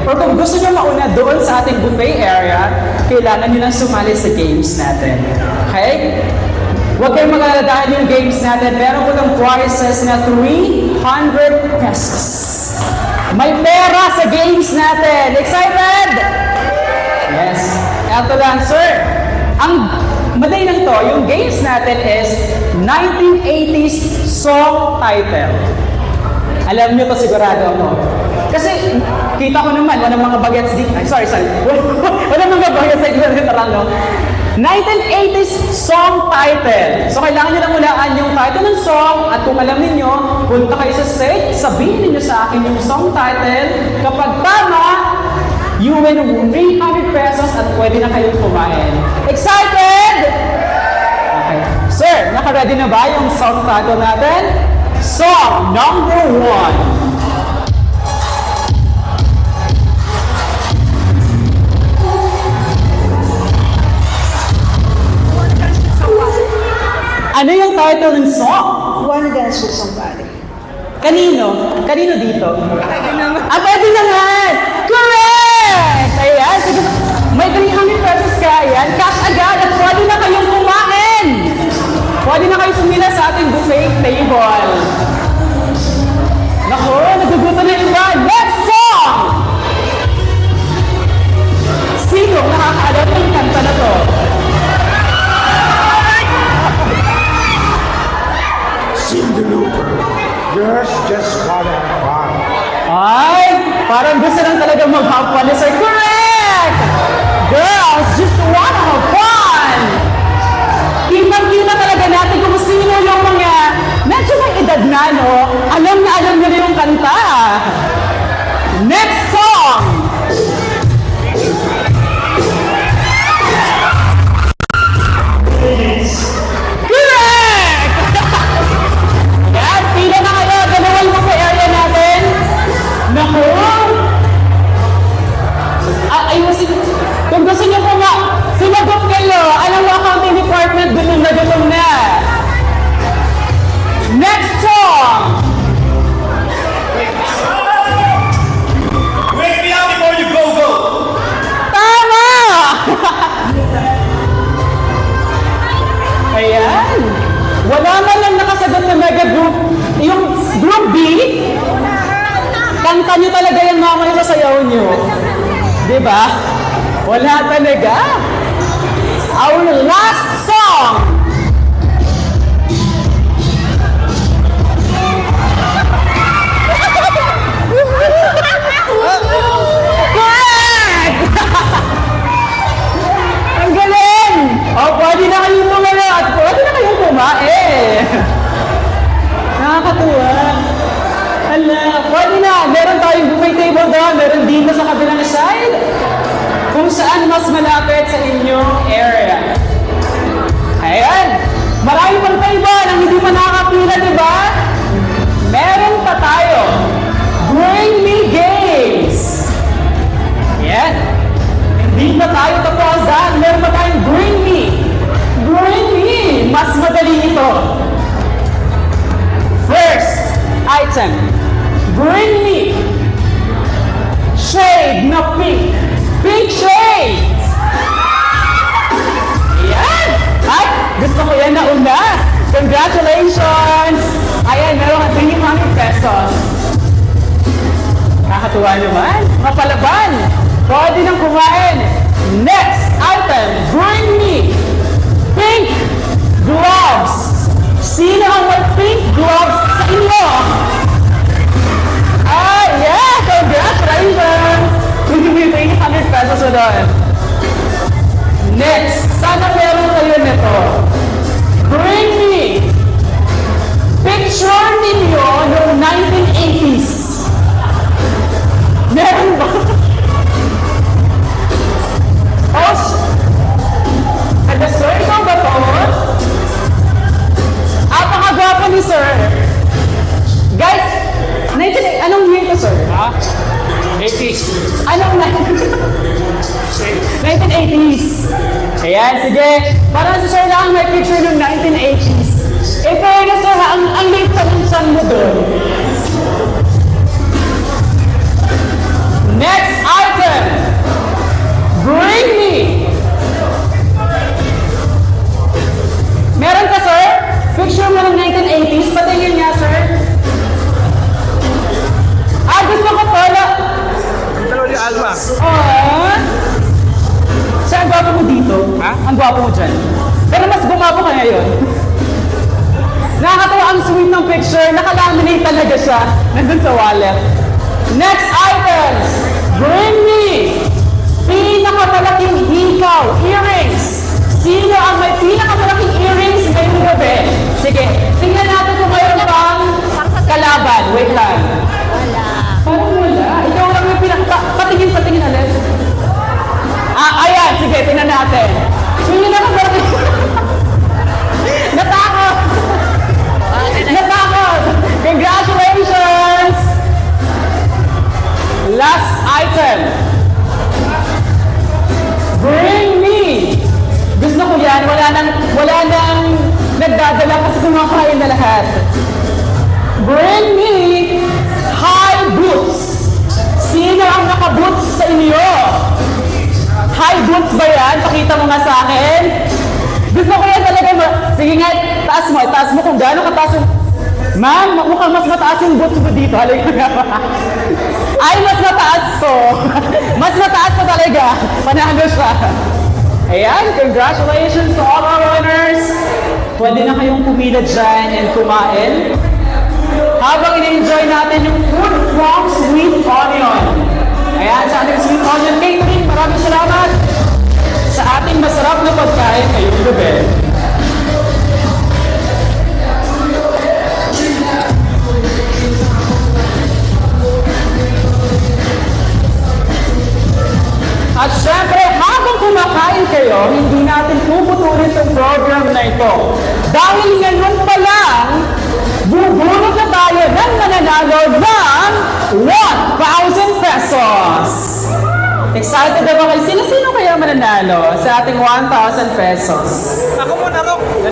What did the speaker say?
or kung gusto nyo mauna doon sa ating buffet area, kailangan nyo lang sumali sa games natin. Okay? Huwag kayong mag-aladahan yung games natin. Meron ko ng prizes na 300 pesos. May pera sa games natin. Excited? Yes. Eto lang, sir. Ang madali lang to, yung games natin is 1980s song title. Alam nyo to sigurado ako. Kasi kita ko naman, walang mga bagets dito. Ay, sorry. Walang mga bagets dito. 1980s song title. So, kailangan nyo lang hulaan yung title ng song at kung alam niyo, punta kayo sa stage, sabihin niyo sa akin yung song title. Kapag tama, you win 300 pesos at pwede na kayong kumain. Excited? Okay. Sir, naka-ready na ba yung song title natin? Song number 1. Ano yung title ng song? Wanna dance with somebody. Kanino? Kanino dito? Pwede naman. Pwede naman! Correct! Ayan, sige. May 300 pesos ka, ayan. Cash agad at pwede na kayong kumain! Pwede na kayo sumila sa ating buffet table. Naku, nagugutom na yung iba. Next song! Sino nakakaalam ng kanta na to? Cindy Lauper, girls just wanna have fun. Ay, parang gusto lang talaga mag-have fun. Sir, correct! Girls just wanna have fun! Kitang-kita talaga natin kung sino yung mga medyo may edad na, no? Alam nila yung kanta. Next song! Correct! Yan, pila na kayo. Dalawang mo sa area natin. Naku! Ayusin. Kung gusto niyo po nga, sinagot kayo. Alam mo, accounting department, gutom na. Next song! Wake me up before you go! Tama! Ayan. Wala man lang nakasagot sa mega group. Yung group B, kanta nyo talaga yung mamay sa sayaw nyo. Diba? Wala talaga. Our last song. Correct! Ang galing! Pwede na kayong tumala at pwede na kayong kumain. Nakakatuwa. Hala, pwede na. Meron tayong buffet table doon. Meron dito sa kabilang side. Kung saan mas malapit sa inyong area. Ayan. Marami pang table ang hindi pa nakakapila, diba? Meron pa tayo. Bring me games. Ayan. Hindi pa tayo tapos dahil meron pa tayong bring me. Bring me. Mas madali ito. First item. Bring me. Shade na pink. Pink shade. Ayan. Ay, gusto ko yan na una. Congratulations. Ayan, meron ka 300 pesos. Nakakatuwa naman. Mapalaban. Pwede nang kumain. Next item. Bring me pink gloves. Sino ang may pink gloves sa inyo? Yeah! Congratulations! Bigyan mo yung 300 pesos na doon. Next. Sana meron kayo nito. Bring me picture ninyo noong 1980s. Meron ba? Ano, sir? Ikaw ba to? Apakagwapo ni sir. Guys, anong year to, sir? 80s. Anong 1980s? Ayan, sige. Parang si sir lang may picture ng 1980s. Pero sir, ang late pa ng son mo doon. Next item. Bring me. Meron ka, sir? Picture mo ng 1980s. Patingin niya, sir. Gusto ko pala. Siya, ang gwapo mo dito. Ha? Ang gwapo mo dyan. Pero mas gumapo ka ngayon. Nakakatawa ang sweet ng picture. Nakalaminate talaga siya. Nandun sa wallet. Next items. Bring me. Pinakamalaking hikaw. Earrings. Sino ang may pinakamalaking earrings ngayong gabi? Sige, tingnan natin kung mayroon pang kalaban. Wait lang. Parang wala. Ikaw lang yung patingin ulit. Ayan. Sige, tingnan natin. Sino na kamalaki? Natakot! Natakot! Congratulations! Last item. Bring me! Gusto ko yan. Wala nang nagdadala kasi kumakain na lahat. Bring me high boots. Sino ang naka-boots sa inyo? High boots ba yan? Pakita mo nga sa akin. Gusto ko yan talaga. Sige nga, taas mo kung gaano kataas yung... Ma'am, mukhang mas mataas yung boots mo dito. Halika nga. Ay, mas mataas ko. Mas mataas ko talaga. Panalo siya. Ayan, congratulations to all our winners. Pwede na kayong pumila dyan and kumain. Habang in-enjoy natin yung food from Sweet Onion. Ayan, sa ating Sweet Onion Catering, maraming salamat sa ating masarap na pagkain ngayong gabi. At syempre, habang kumakain kayo, hindi natin puputulin itong program na ito. Dahil ngayon pa lang, bubulot na tayo ng mananalo ng 1,000 pesos. Excited na ba kayo? Sino kaya mananalo sa ating 1,000 pesos? Ako muna, Rob.